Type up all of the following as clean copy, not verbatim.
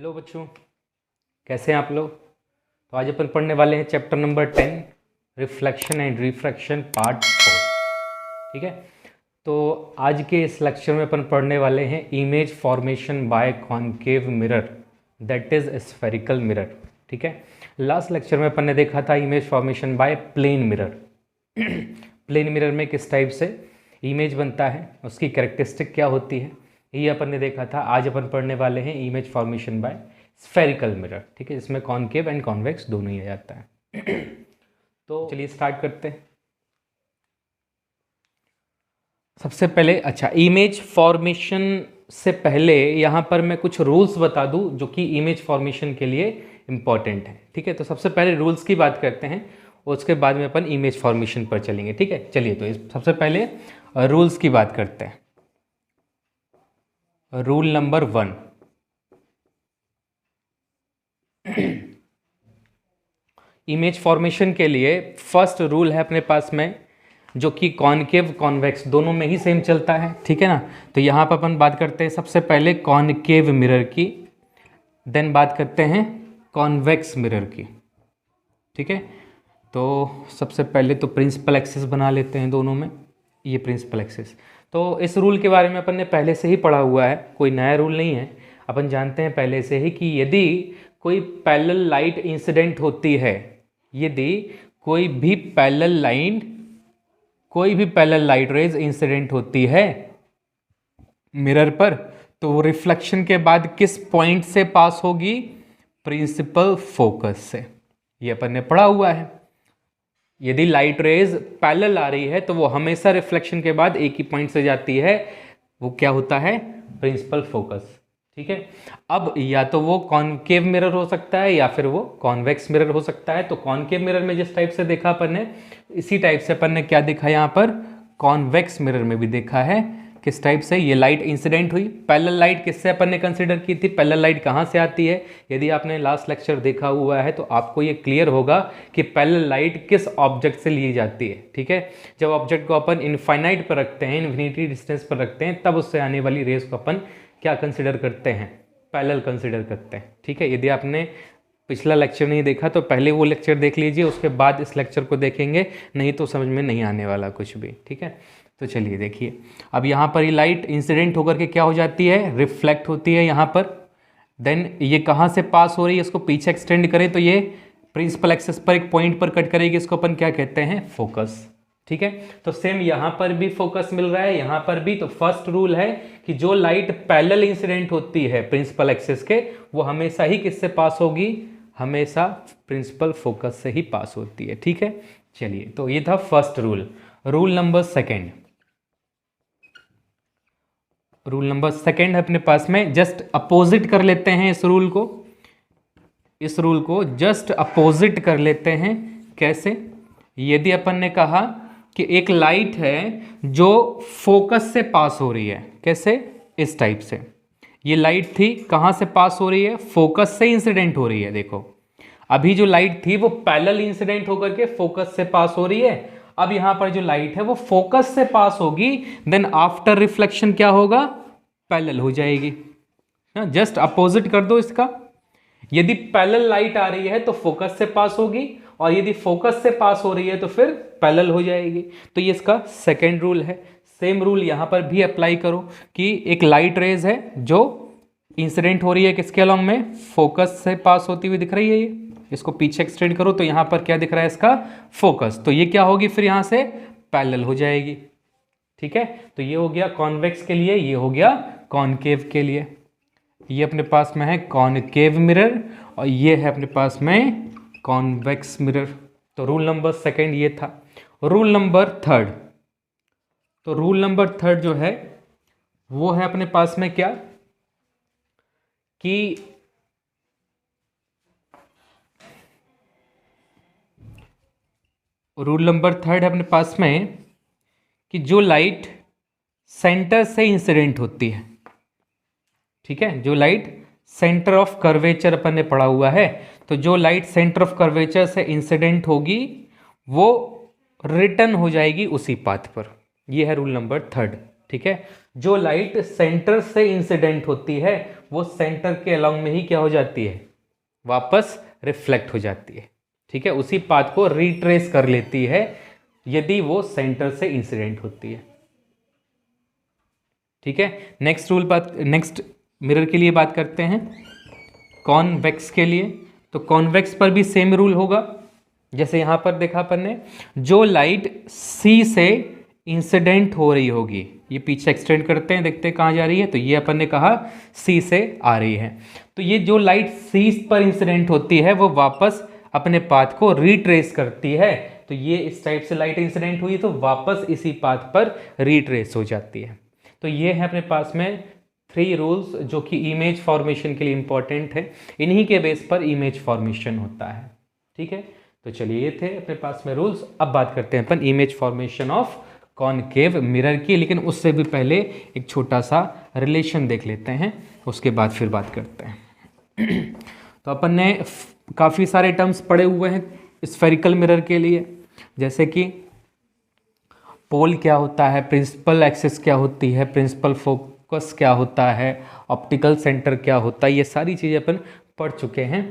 Hello बच्चों, कैसे हैं आप लोग। तो आज अपन पढ़ने वाले हैं chapter number 10 reflection and refraction part 4। ठीक है, तो आज के इस लेक्चर में अपन पढ़ने वाले हैं image formation by concave mirror, that is spherical mirror. ठीक है, लास्ट लेक्चर में अपन ने देखा था image formation by plane mirror. Plane mirror में किस टाइप से इमेज बनता है, उसकी कैरेक्टरिस्टिक क्या होती है, ये अपन ने देखा था। आज अपन पढ़ने वाले हैं image formation bye spherical mirror. ठीक है, इसमें कॉनकेव एंड कॉन्वेक्स दोनों ही आ जाता है। तो चलिए स्टार्ट करते हैं। सबसे पहले इमेज फॉर्मेशन से पहले यहाँ पर मैं कुछ रूल्स बता दूँ जो कि इमेज फॉर्मेशन के लिए इम्पॉर्टेंट है। ठीक है, तो सबसे पहले रूल्स की बात करते हैं, उसके बाद में अपन इमेज फॉर्मेशन पर चलेंगे। ठीक है, चलिए तो सबसे पहले रूल्स की बात करते हैं। रूल नंबर 1, इमेज फॉर्मेशन के लिए फर्स्ट रूल है अपने पास में, जो कि कॉनकेव कॉन्वेक्स दोनों में ही सेम चलता है। ठीक है ना, तो यहाँ पर अपन बात करते हैं सबसे पहले कॉनकेव मिरर की, देन बात करते हैं कॉन्वेक्स मिरर की। ठीक है, तो सबसे पहले तो प्रिंसिपल एक्सिस बना लेते हैं दोनों में, ये प्रिंसिपल एक्सिस। तो इस रूल के बारे में अपन ने पहले से ही पढ़ा हुआ है, कोई नया रूल नहीं है। अपन जानते हैं पहले से ही कि यदि कोई पैरेलल लाइट इंसिडेंट होती है, यदि कोई भी पैरेलल लाइट रेज इंसिडेंट होती है मिरर पर, तो रिफ्लेक्शन के बाद किस पॉइंट से पास होगी, प्रिंसिपल फोकस से। ये अपन ने पढ़ा हुआ है। यदि लाइट रेज पैरेलल आ रही है तो वो हमेशा रिफ्लेक्शन के बाद एक ही पॉइंट से जाती है, वो क्या होता है, प्रिंसिपल फोकस। ठीक है, अब या तो वो कॉनकेव मिरर हो सकता है या फिर वो कॉन्वेक्स मिरर हो सकता है। तो कॉनकेव मिरर में जिस टाइप से देखा अपन ने, इसी टाइप से अपन ने क्या देखा यहाँ पर, कॉन्वेक्स मिरर में भी देखा है। किस टाइप से, ये लाइट इंसिडेंट हुई, पैरेलल लाइट किससे अपन ने कंसिडर की थी, पैरेलल लाइट कहाँ से आती है। यदि आपने लास्ट लेक्चर देखा हुआ है तो आपको ये क्लियर होगा कि पैरेलल लाइट किस ऑब्जेक्ट से ली जाती है। ठीक है, जब ऑब्जेक्ट को अपन इनफाइनाइट पर रखते हैं, इन्फिनिटी डिस्टेंस पर रखते हैं, तब उससे आने वाली रेज को अपन क्या कंसिडर करते हैं, पैरेलल कंसिडर करते हैं। ठीक है, यदि आपने पिछला लेक्चर नहीं देखा तो पहले वो लेक्चर देख लीजिए, उसके बाद इस लेक्चर को देखेंगे, नहीं तो समझ में नहीं आने वाला कुछ भी। ठीक है, तो चलिए देखिए, अब यहाँ पर ये लाइट इंसिडेंट होकर के क्या हो जाती है, रिफ्लेक्ट होती है यहाँ पर। देन ये कहाँ से पास हो रही है, इसको पीछे एक्सटेंड करें तो ये प्रिंसिपल एक्सिस पर एक पॉइंट पर कट करेगी, इसको अपन क्या कहते हैं, फोकस। ठीक है, तो सेम यहाँ पर भी फोकस मिल रहा है, यहाँ पर भी। तो फर्स्ट रूल है कि जो लाइट पैरेलल इंसिडेंट होती है प्रिंसिपल एक्सिस के, वो हमेशा ही किससे पास होगी, हमेशा प्रिंसिपल फोकस से ही पास होती है। ठीक है, चलिए, तो ये था first rule. Rule number second, rule number second है अपने पास में, जस्ट अपोजिट कर लेते हैं इस रूल को, इस रूल को जस्ट अपोजिट कर लेते हैं। कैसे, यदि अपन ने कहा कि एक लाइट है जो फोकस से पास हो रही है, कैसे, इस टाइप से। ये लाइट थी, कहाँ से पास हो रही है, फोकस से इंसिडेंट हो रही है। देखो, अभी जो लाइट थी वो पैरेलल इंसिडेंट होकर के फोकस से पास हो रही है। अब यहां पर जो लाइट है वो फोकस से पास होगी, देन आफ्टर रिफ्लेक्शन क्या होगा, पैरेलल हो जाएगी। जस्ट अपोजिट कर दो इसका। यदि पैरेलल लाइट आ रही है तो फोकस से पास होगी, और यदि फोकस से पास हो रही है तो फिर पैरेलल हो जाएगी। तो ये इसका सेकेंड रूल है। सेम रूल यहां पर भी अप्लाई करो कि एक लाइट रेज है जो इंसिडेंट हो रही है किसके अलॉन्ग में, फोकस से पास होती हुई दिख रही है। ये इसको पीछे एक्सटेंड करो तो यहां पर क्या दिख रहा है, इसका फोकस। तो ये क्या होगी, फिर यहां से पैरेलल हो जाएगी। ठीक है, तो ये हो गया कॉन्वेक्स के लिए, ये हो गया कॉनकेव के लिए। ये अपने पास में है कॉनकेव मिरर और ये है अपने पास में कॉन्वेक्स मिरर। तो रूल नंबर सेकेंड ये था। रूल नंबर थर्ड, तो रूल नंबर थर्ड जो है वो है अपने पास में क्या, कि रूल नंबर थर्ड है अपने पास में कि जो लाइट सेंटर से इंसिडेंट होती है, ठीक है, जो लाइट सेंटर ऑफ कर्वेचर अपन ने पढ़ा हुआ है, तो जो लाइट सेंटर ऑफ कर्वेचर से इंसिडेंट होगी वो रिटर्न हो जाएगी उसी पाथ पर। ये है रूल नंबर थर्ड। ठीक है। जो लाइट सेंटर से इंसिडेंट होती है वो सेंटर के अलोंग में ही क्या हो जाती है, वापस रिफ्लेक्ट हो जाती है। ठीक है, उसी पाथ को रिट्रेस कर लेती है यदि वो सेंटर से इंसिडेंट होती है। ठीक है, नेक्स्ट मिरर के लिए बात करते हैं। कॉन्वेक्स के लिए, तो कॉन्वेक्स पर भी सेम रूल होगा जैसे यहां पर देखा अपन ने। जो लाइट सी से इंसिडेंट हो रही होगी, ये पीछे एक्सटेंड करते हैं, देखते हैं कहाँ जा रही है, तो ये अपन ने कहा सी से आ रही है। तो ये जो लाइट सी पर इंसिडेंट होती है वो वापस अपने पाथ को रिट्रेस करती है। तो ये इस टाइप से लाइट इंसिडेंट हुई तो वापस इसी पाथ पर रिट्रेस हो जाती है। तो ये है अपने पास में 3 रूल्स जो कि इमेज फॉर्मेशन के लिए इंपॉर्टेंट है। इन्हीं के बेस पर इमेज फॉर्मेशन होता है। ठीक है, तो चलिए ये थे अपने पास में रूल्स। अब बात करते हैं अपन image formation of concave mirror की, लेकिन उससे भी पहले एक छोटा सा रिलेशन देख लेते हैं, उसके बाद फिर बात करते हैं। तो अपन ने काफ़ी सारे टर्म्स पढ़े हुए हैं स्फेरिकल मिरर के लिए, जैसे कि पोल क्या होता है, प्रिंसिपल एक्सिस क्या होती है, प्रिंसिपल फोकस क्या होता है, ऑप्टिकल सेंटर क्या होता है, ये सारी चीज़ें अपन पढ़ चुके हैं।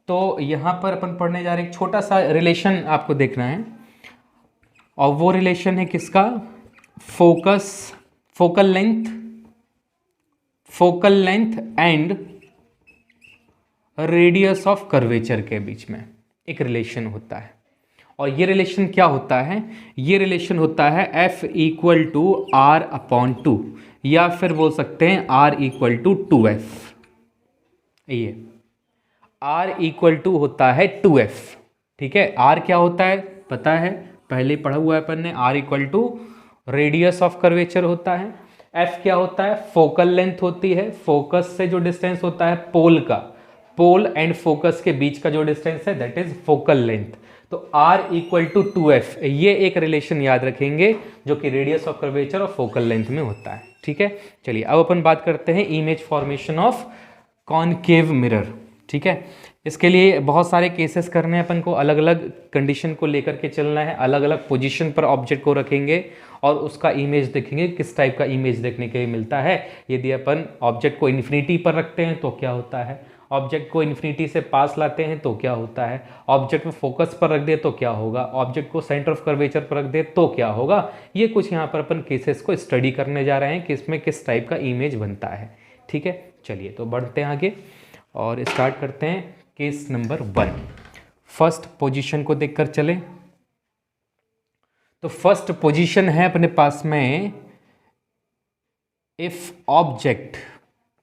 तो यहाँ पर अपन पढ़ने जा रहे हैं एक छोटा सा रिलेशन आपको देखना है, और वो रिलेशन है किसका, focal length and radius of curvature के बीच में एक रिलेशन होता है। और ये रिलेशन क्या होता है, ये रिलेशन होता है F इक्वल टू R/2, या फिर बोल सकते हैं R इक्वल टू 2F। ये R इक्वल टू होता है 2F। ठीक है, R क्या होता है पता है, पहले पढ़ा हुआ है अपन ने, R equal to radius of curvature होता है। F क्या होता है, फोकल लेंथ होती है, फोकस से जो डिस्टेंस होता है पोल का, पोल एंड फोकस के बीच का जो डिस्टेंस है दैट इज फोकल लेंथ। तो R इक्वल टू 2F, ये एक रिलेशन याद रखेंगे जो कि रेडियस ऑफ कर्वेचर और फोकल लेंथ में होता है। ठीक है, चलिए अब अपन बात करते हैं image formation of concave mirror. ठीक है, इसके लिए बहुत सारे केसेस करने हैं अपन को, अलग अलग कंडीशन को लेकर के चलना है, अलग अलग पोजीशन पर ऑब्जेक्ट को रखेंगे और उसका इमेज देखेंगे किस टाइप का इमेज देखने के लिए मिलता है। यदि अपन ऑब्जेक्ट को इन्फिनिटी पर रखते हैं तो क्या होता है, ऑब्जेक्ट को इन्फिनिटी से पास लाते हैं तो क्या होता है, ऑब्जेक्ट को फोकस पर रख दे तो क्या होगा, ऑब्जेक्ट को सेंटर ऑफ कर्वेचर पर रख दे तो क्या होगा। ये कुछ यहाँ पर अपन केसेस को स्टडी करने जा रहे हैं कि इसमें किस टाइप का इमेज बनता है। ठीक है, चलिए तो बढ़ते हैं आगे और स्टार्ट करते हैं केस नंबर 1। फर्स्ट पोजीशन को देखकर चलें। तो फर्स्ट पोजीशन है अपने पास में, इफ ऑब्जेक्ट,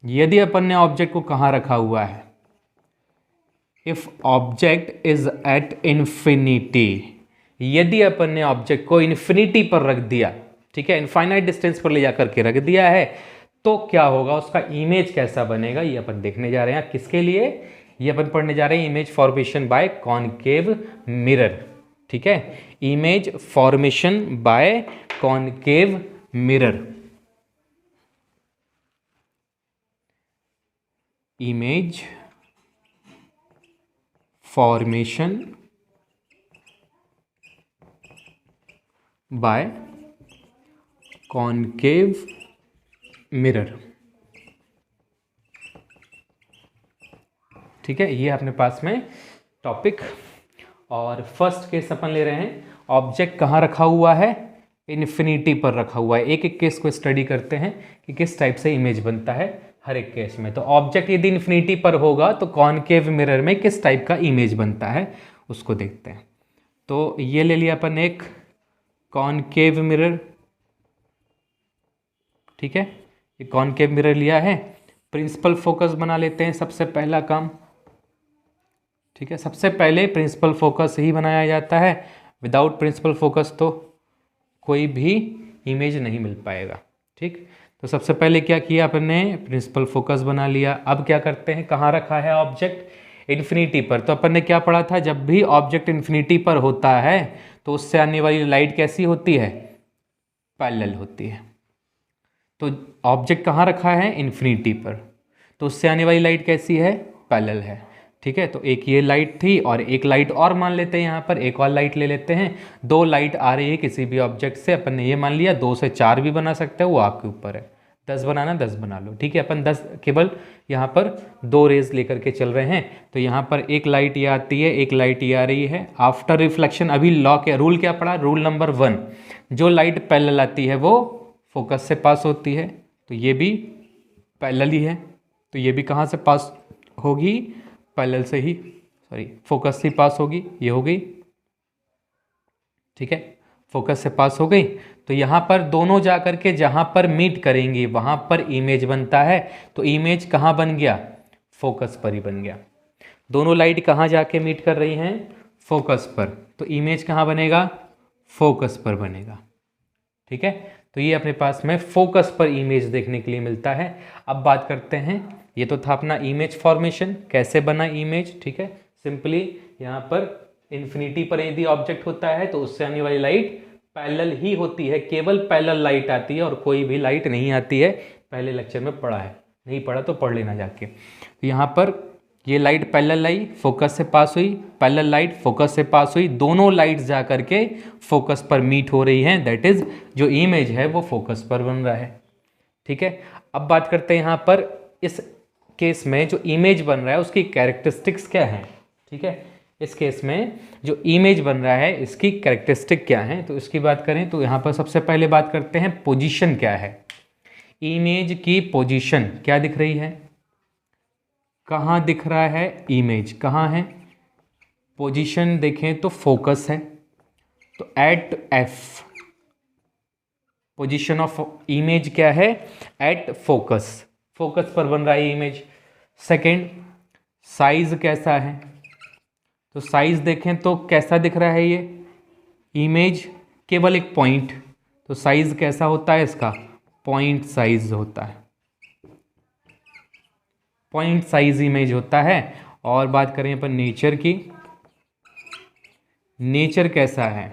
यदि अपन ने ऑब्जेक्ट को कहां रखा हुआ है, if object is at infinity, यदि अपन ने ऑब्जेक्ट को इन्फिनिटी पर रख दिया, ठीक है, इनफाइनाइट डिस्टेंस पर ले जाकर के रख दिया है, तो क्या होगा, उसका इमेज कैसा बनेगा, ये अपन देखने जा रहे हैं। किसके लिए, ये अपन पढ़ने जा रहे हैं image formation by concave mirror. ठीक है, image formation by concave mirror, image formation by concave mirror. ठीक है, ये अपने पास में टॉपिक। और फर्स्ट केस अपन ले रहे हैं, ऑब्जेक्ट कहाँ रखा हुआ है, इन्फिनिटी पर रखा हुआ है। एक एक केस को स्टडी करते हैं कि किस टाइप से इमेज बनता है हर एक केस में। तो ऑब्जेक्ट यदि इन्फिनिटी पर होगा तो कॉनकेव मिरर में किस टाइप का इमेज बनता है उसको देखते हैं। तो ये ले लिया अपन एक कॉनकेव मिरर। ठीक है, ये कॉनकेव मिरर लिया है, प्रिंसिपल फोकस बना लेते हैं, सबसे पहला काम। ठीक है, सबसे पहले प्रिंसिपल फोकस ही बनाया जाता है, विदाउट प्रिंसिपल फोकस तो कोई भी इमेज नहीं मिल पाएगा। ठीक, तो सबसे पहले क्या किया अपन ने, प्रिंसिपल फोकस बना लिया। अब क्या करते हैं, कहाँ रखा है ऑब्जेक्ट, इन्फिनिटी पर। तो अपन ने क्या पढ़ा था, जब भी ऑब्जेक्ट इन्फिनिटी पर होता है तो उससे आने वाली लाइट कैसी होती है, पैरेलल होती है। तो ऑब्जेक्ट कहाँ रखा है, इन्फिनिटी पर, तो उससे आने वाली लाइट कैसी है, पैरेलल है। ठीक है, तो एक ये लाइट थी और एक लाइट और मान लेते हैं, यहाँ पर एक और लाइट ले लेते हैं। 2 लाइट आ रही है किसी भी ऑब्जेक्ट से, अपन ने ये मान लिया। 2 से 4 भी बना सकते हैं, वो आपके ऊपर है। 10 बनाना 10 बना लो, ठीक है। अपन 10 केवल यहाँ पर 2 रेज लेकर के चल रहे हैं। तो यहाँ पर एक लाइट ये आती है, एक लाइट ये आ रही है। आफ्टर रिफ्लेक्शन, अभी लॉ क्या, रूल क्या पड़ा, रूल नंबर 1, जो लाइट पैरेलल आती है वो फोकस से पास होती है। तो ये भी पैरेलल ही है, तो ये भी कहाँ से पास होगी, पैरेलल से ही, सॉरी फोकस से पास होगी। ये हो गई, ठीक है, फोकस से पास हो गई। तो यहाँ पर दोनों जा करके जहाँ पर मीट करेंगी वहाँ पर इमेज बनता है। तो इमेज कहाँ बन गया, फोकस पर ही बन गया। दोनों लाइट कहाँ जाके मीट कर रही हैं, फोकस पर। तो इमेज कहाँ बनेगा, फोकस पर बनेगा, ठीक है। तो ये अपने पास में फोकस पर इमेज देखने के लिए मिलता है। अब बात करते हैं, ये तो था अपना इमेज फॉर्मेशन, कैसे बना इमेज, ठीक है। सिंपली यहाँ पर इन्फिनिटी पर यदि ऑब्जेक्ट होता है तो उससे आने वाली लाइट पैरेलल ही होती है, केवल पैरेलल लाइट आती है और कोई भी लाइट नहीं आती है। पहले लेक्चर में पढ़ा है, नहीं पढ़ा तो पढ़ लेना जाके। तो यहाँ पर ये लाइट पैरेलल आई, फोकस से पास हुई, पैरेलल लाइट फोकस से पास हुई, दोनों लाइट्स जा करके फोकस पर मीट हो रही हैं। दैट इज जो इमेज है वो फोकस पर बन रहा है, ठीक है। अब बात करते हैं यहाँ पर इस केस में जो इमेज बन रहा है उसकी कैरेक्टरिस्टिक्स क्या है, ठीक है। इस केस में जो इमेज बन रहा है इसकी कैरेक्टरिस्टिक क्या है, तो इसकी बात करें तो यहाँ पर सबसे पहले बात करते हैं पोजीशन क्या है। इमेज की पोजीशन क्या दिख रही है, कहाँ दिख रहा है, इमेज कहाँ है, पोजीशन देखें तो फोकस है। तो at F, position of image क्या है, एट फोकस, फोकस पर बन रहा है इमेज। सेकंड, साइज कैसा है, तो साइज देखें तो कैसा दिख रहा है, ये इमेज केवल एक पॉइंट, तो साइज कैसा होता है इसका, पॉइंट साइज होता है, पॉइंट साइज इमेज होता है। और बात करें अपन नेचर की, नेचर कैसा है,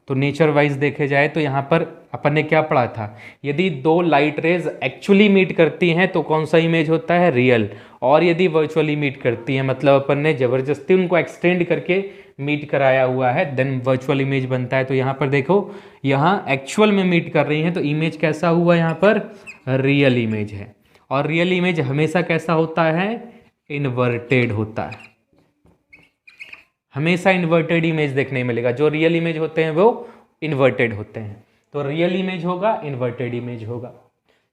तो नेचर वाइज देखे जाए तो यहाँ पर अपन ने क्या पढ़ा था, यदि 2 लाइट रेज एक्चुअली मीट करती हैं तो कौन सा इमेज होता है, रियल। और यदि वर्चुअली मीट करती हैं, मतलब अपन ने जबरदस्ती उनको एक्सटेंड करके मीट कराया हुआ है, देन वर्चुअल इमेज बनता है। तो यहाँ पर देखो, यहाँ एक्चुअल में मीट कर रही हैं तो इमेज कैसा हुआ, यहाँ पर रियल इमेज है। और रियल इमेज हमेशा कैसा होता है, इन्वर्टेड होता है, हमेशा इन्वर्टेड इमेज देखने मिलेगा। जो रियल इमेज होते हैं वो इन्वर्टेड होते हैं, तो रियल इमेज होगा, इन्वर्टेड इमेज होगा।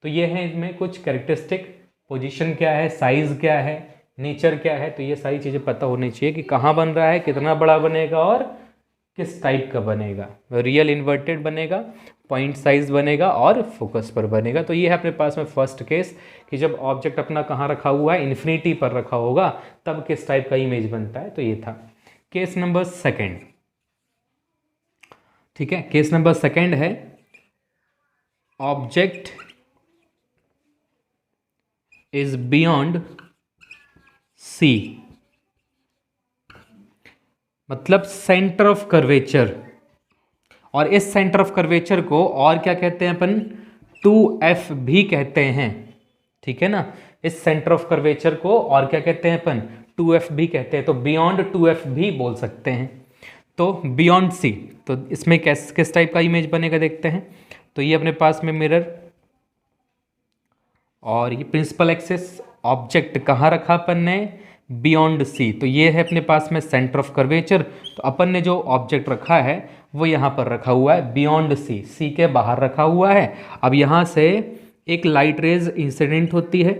तो ये है इसमें कुछ कैरेक्टरिस्टिक, पोजीशन क्या है, साइज क्या है, नेचर क्या है। तो ये सारी चीज़ें पता होनी चाहिए कि कहाँ बन रहा है, कितना बड़ा बनेगा और किस टाइप का बनेगा। रियल इन्वर्टेड बनेगा, पॉइंट साइज बनेगा और फोकस पर बनेगा। तो ये है अपने पास में फर्स्ट केस कि जब ऑब्जेक्ट अपना कहाँ रखा हुआ है, इन्फिनिटी पर रखा होगा, तब किस टाइप का इमेज बनता है। तो ये था केस नंबर सेकंड, ठीक है। केस नंबर सेकंड है ऑब्जेक्ट इज बियॉन्ड सी, मतलब सेंटर ऑफ कर्वेचर। और इस सेंटर ऑफ कर्वेचर को और क्या कहते हैं अपन, 2f भी कहते हैं, ठीक है ना। इस सेंटर ऑफ कर्वेचर को और क्या कहते हैं अपन, 2f भी कहते हैं। तो बियॉन्ड 2f भी बोल सकते हैं। तो बियॉन्ड सी, तो इसमें किस टाइप का इमेज बनेगा देखते हैं। तो ये अपने पास में मिरर और ये प्रिंसिपल एक्सिस, ऑब्जेक्ट कहाँ रखा अपन ने, बियॉन्ड सी। तो ये है अपने पास में सेंटर ऑफ कर्वेचर। तो अपन ने जो ऑब्जेक्ट रखा है वो यहाँ पर रखा हुआ है बियॉन्ड सी, सी के बाहर रखा हुआ है। अब यहाँ से एक लाइट रेज इंसिडेंट होती है,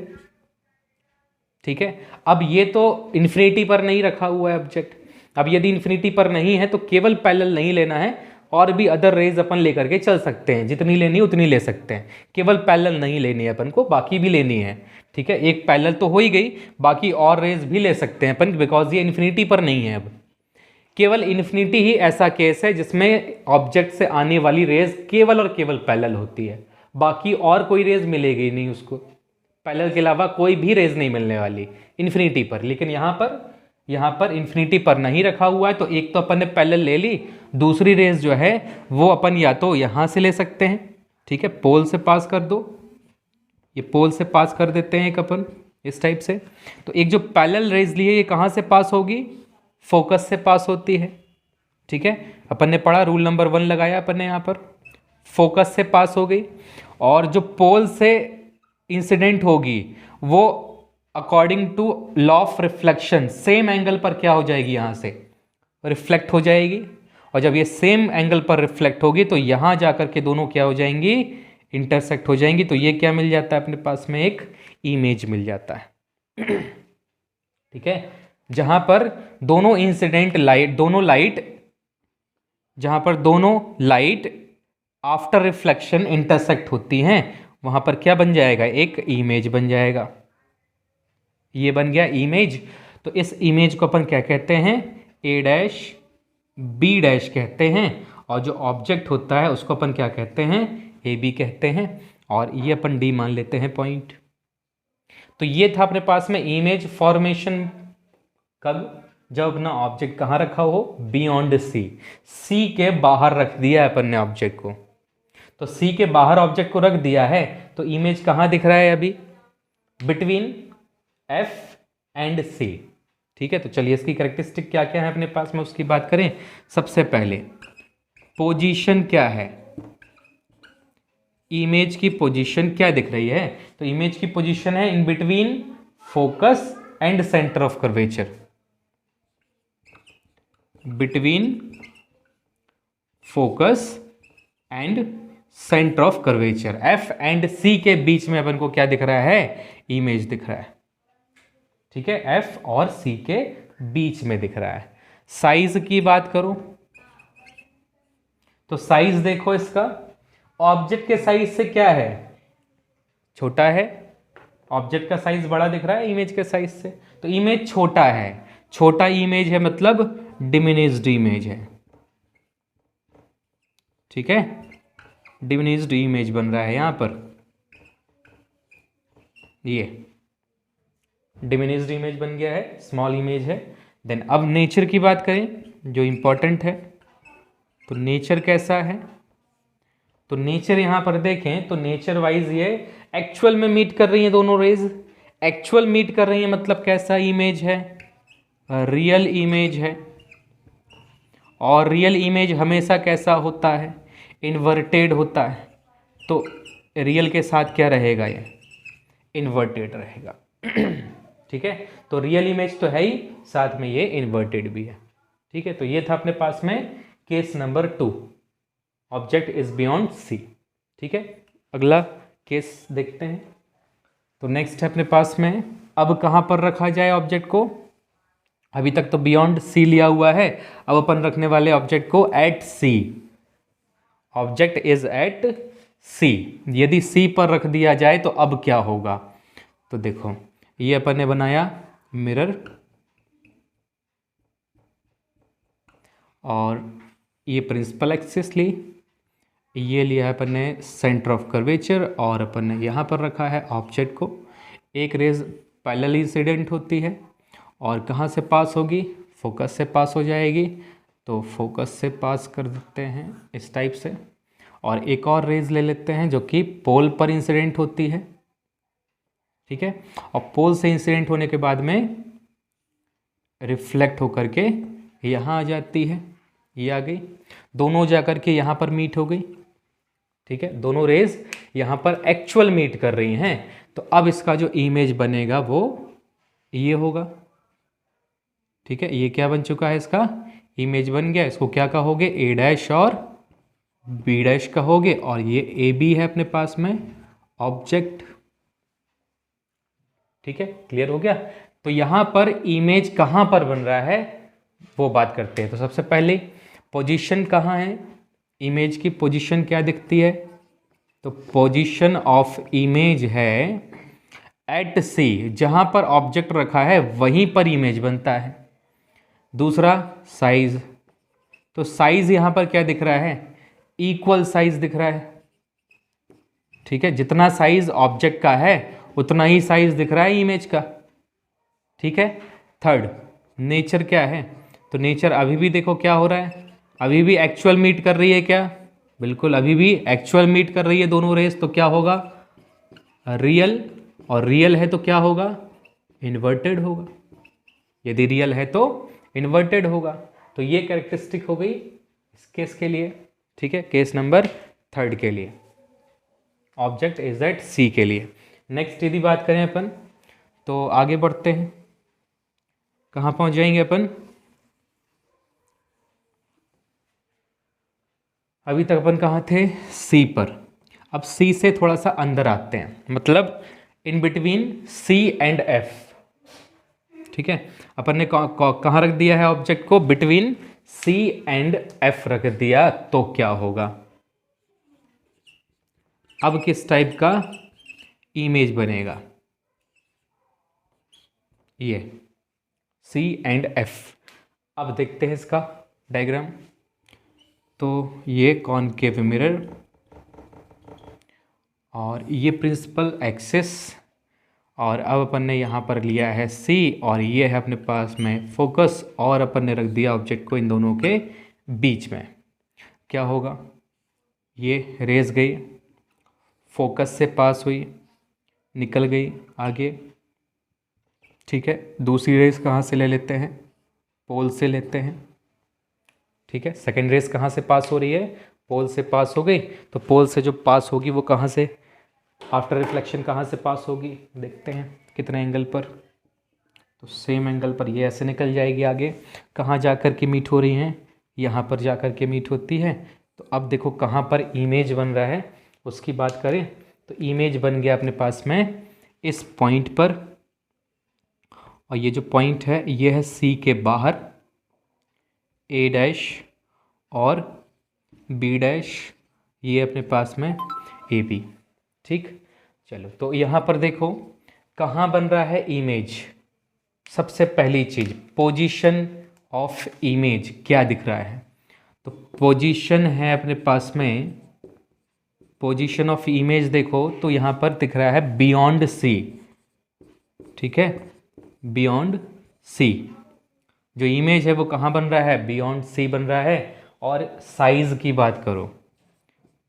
ठीक है। अब ये तो इन्फिनिटी पर नहीं रखा हुआ है ऑब्जेक्ट। अब यदि इन्फिनिटी पर नहीं है तो केवल पैरेलल नहीं लेना है, और भी अदर रेज अपन लेकर के चल सकते हैं, जितनी लेनी उतनी ले सकते हैं। केवल पैरेलल नहीं लेनी है अपन को, बाकी भी लेनी है, ठीक है। एक पैरेलल तो हो ही गई, बाकी और रेज भी ले सकते हैं अपन, बिकॉज ये इन्फिनिटी पर नहीं है। अब केवल इन्फिनिटी ही ऐसा केस है जिसमें ऑब्जेक्ट से आने वाली रेज केवल और केवल पैरेलल होती है, बाकी और कोई रेज मिलेगी नहीं उसको, पैरेलल के अलावा कोई भी रेज नहीं मिलने वाली इन्फिनिटी पर। लेकिन यहाँ पर इन्फिनिटी पर नहीं रखा हुआ है, तो एक तो अपन ने पैरेलल ले ली, दूसरी रेज जो है वो अपन या तो यहाँ से ले सकते हैं, ठीक है, पोल से पास कर दो, ये पोल से पास कर देते हैं एक अपन, इस टाइप से। तो एक जो पैरेलल रेज ली है ये कहाँ से पास होगी, फोकस से पास होती है। ठीक है, अपन ने पढ़ा, रूल नंबर 1 लगाया अपन ने यहाँ पर, फोकस से पास हो गई। और जो पोल से इंसिडेंट होगी वो according to law of reflection same angle पर क्या हो जाएगी, यहाँ से रिफ्लेक्ट हो जाएगी। और जब ये सेम एंगल पर रिफ्लेक्ट होगी तो यहाँ जाकर के दोनों क्या हो जाएंगी, इंटरसेक्ट हो जाएंगी। तो ये क्या मिल जाता है अपने पास में, एक इमेज मिल जाता है। ठीक है, जहां पर दोनों इंसिडेंट लाइट, दोनों लाइट, जहां पर दोनों लाइट आफ्टर रिफ्लेक्शन इंटरसेक्ट होती हैं, वहां पर क्या बन जाएगा, एक इमेज बन जाएगा। ये बन गया इमेज। तो इस इमेज को अपन क्या कहते हैं, ए डैश बी डैश कहते हैं। और जो ऑब्जेक्ट होता है उसको अपन क्या कहते हैं, ए बी कहते हैं। और ये अपन डी मान लेते हैं पॉइंट। तो ये था अपने पास में इमेज फॉर्मेशन। कब, जब अपना ऑब्जेक्ट कहाँ रखा हो, बियॉन्ड सी, सी के बाहर रख दिया है अपन ने ऑब्जेक्ट को। तो सी के बाहर ऑब्जेक्ट को रख दिया है तो इमेज कहाँ दिख रहा है अभी, बिटवीन एफ एंड सी। ठीक है, तो चलिए इसकी कैरेक्टरिस्टिक क्या क्या है अपने पास में उसकी बात करें। सबसे पहले पोजीशन क्या है, इमेज की पोजीशन क्या दिख रही है, तो इमेज की पोजीशन है in between focus and centre of curvature, between focus and centre of curvature, F and C के बीच में अपन को क्या दिख रहा है, इमेज दिख रहा है। ठीक है, एफ और सी के बीच में दिख रहा है। साइज की बात करो तो साइज देखो इसका, ऑब्जेक्ट के साइज से क्या है, छोटा है। ऑब्जेक्ट का साइज बड़ा दिख रहा है इमेज के साइज से, तो इमेज छोटा है। छोटा इमेज है मतलब डिमिनिश्ड इमेज है। ठीक है, डिमिनिश्ड इमेज बन रहा है यहां पर, ये डिमिनिश्ड इमेज बन गया है, स्मॉल इमेज है। देन अब नेचर की बात करें जो इंपॉर्टेंट है, तो नेचर कैसा है, तो नेचर यहां पर देखें तो नेचर वाइज ये एक्चुअल में मीट कर रही है दोनों रेज। एक्चुअल मीट कर रही है मतलब कैसा इमेज है, रियल इमेज है। और रियल इमेज हमेशा कैसा होता है, इन्वर्टेड होता है। तो रियल के साथ क्या रहेगा, ये इन्वर्टेड रहेगा। ठीक है, तो रियल इमेज तो है ही, साथ में ये इन्वर्टेड भी है। ठीक है, तो ये था अपने पास में case number 2, object is beyond C. ठीक है, अगला केस देखते हैं। तो नेक्स्ट है अपने पास में, अब कहाँ पर रखा जाए ऑब्जेक्ट को, अभी तक तो बियॉन्ड सी लिया हुआ है, अब अपन रखने वाले ऑब्जेक्ट को at C. Object is at C, यदि सी पर रख दिया जाए तो अब क्या होगा, तो देखो ये अपन ने बनाया मिरर, और ये प्रिंसिपल एक्सिस ली, ये लिया है अपन ने सेंटर ऑफ कर्वेचर, और अपन ने यहाँ पर रखा है ऑब्जेक्ट को। एक रेज पैरेलल इंसिडेंट होती है और कहाँ से पास होगी, फोकस से पास हो जाएगी। तो फोकस से पास कर देते हैं इस टाइप से। और एक और रेज ले लेते हैं जो कि पोल पर इंसिडेंट होती है। ठीक है, और पोल से इंसिडेंट होने के बाद में रिफ्लेक्ट होकर के यहाँ आ जाती है, ये आ गई, दोनों जाकर के यहाँ पर मीट हो गई। ठीक है, दोनों रेज यहाँ पर एक्चुअल मीट कर रही हैं। तो अब इसका जो इमेज बनेगा वो ये होगा। ठीक है, ये क्या बन चुका है, इसका इमेज बन गया। इसको क्या कहोगे, ए डैश और बी डैश कहोगे, और ये ए बी है अपने पास में ऑब्जेक्ट। ठीक है, क्लियर हो गया। तो यहां पर इमेज कहां पर बन रहा है वो बात करते हैं। तो सबसे पहले पोजीशन कहां है, इमेज की पोजीशन क्या दिखती है, तो पोजीशन ऑफ इमेज है एट सी, जहां पर ऑब्जेक्ट रखा है वहीं पर इमेज बनता है। दूसरा साइज, तो साइज यहां पर क्या दिख रहा है, इक्वल साइज दिख रहा है। ठीक है, जितना साइज ऑब्जेक्ट का है उतना ही साइज दिख रहा है इमेज का। ठीक है, थर्ड नेचर क्या है, तो नेचर अभी भी देखो क्या हो रहा है, अभी भी एक्चुअल मीट कर रही है क्या, बिल्कुल अभी भी एक्चुअल मीट कर रही है दोनों रेस। तो क्या होगा, रियल, और रियल है तो क्या होगा, इन्वर्टेड होगा, यदि रियल है तो इन्वर्टेड होगा। तो ये कैरेक्टरिस्टिक हो गई इस केस के लिए, ठीक है, केस नंबर 3 के लिए, ऑब्जेक्ट इज एट सी के लिए। नेक्स्ट यदि बात करें अपन, तो आगे बढ़ते हैं, कहाँ पहुंच जाएंगे अपन? अभी तक अपन कहाँ थे? सी पर। अब सी से थोड़ा सा अंदर आते हैं, मतलब in between C and F, ठीक है। अपन ने कहाँ रख दिया है ऑब्जेक्ट को? बिटवीन सी एंड एफ रख दिया, तो क्या होगा? अब किस टाइप का इमेज बनेगा? ये सी एंड एफ। अब देखते हैं इसका डायग्राम। तो ये कॉनकेव मिरर और ये प्रिंसिपल एक्सिस, और अब अपन ने यहाँ पर लिया है सी, और ये है अपने पास में फोकस, और अपन ने रख दिया ऑब्जेक्ट को इन दोनों के बीच में। क्या होगा? ये रेज गई, फोकस से पास हुई, निकल गई आगे, ठीक है। दूसरी रेस कहाँ से ले लेते हैं? पोल से लेते हैं, ठीक है। सेकेंड रेस कहाँ से पास हो रही है? पोल से पास हो गई। तो पोल से जो पास होगी वो कहाँ से, आफ्टर रिफ्लेक्शन कहाँ से पास होगी? देखते हैं कितने एंगल पर। तो सेम एंगल पर ये ऐसे निकल जाएगी आगे। कहाँ जा कर के मीट हो रही हैं? यहाँ पर जा कर के मीट होती है। तो अब देखो कहाँ पर इमेज बन रहा है उसकी बात करें, तो इमेज बन गया अपने पास में इस पॉइंट पर, और ये जो पॉइंट है ये है सी के बाहर, ए डैश और बी डैश, ये अपने पास में ए बी, ठीक। चलो तो यहाँ पर देखो कहाँ बन रहा है इमेज। सबसे पहली चीज पोजीशन ऑफ इमेज क्या दिख रहा है? तो पोजीशन है अपने पास में, पोजीशन ऑफ इमेज देखो तो यहाँ पर दिख रहा है बियॉन्ड सी, ठीक है, बियॉन्ड सी। जो इमेज है वो कहाँ बन रहा है? बियॉन्ड सी बन रहा है। और साइज की बात करो,